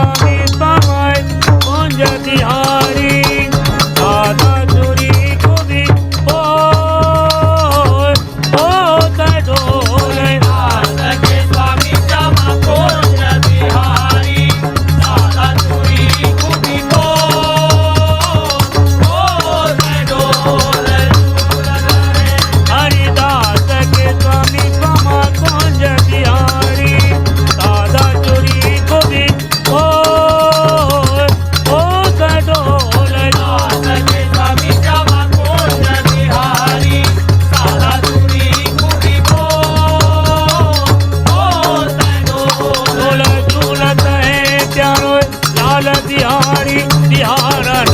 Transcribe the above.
स्वामी पावाय कुंज बिहारी दादा चोरी गोवी ओ ढोल दास के स्वामी श्यामा कुंज बिहारी दादा चोरी गोवी ढोल हरिदास के स्वामी पावा कुंज बिहारी दादा चोरी गोवी ढोल दास के स्वामी श्यामा कुंज बिहारी दादा चोरी गोवी ढोल झूलत है प्यारो लाल बिहारी बिहारन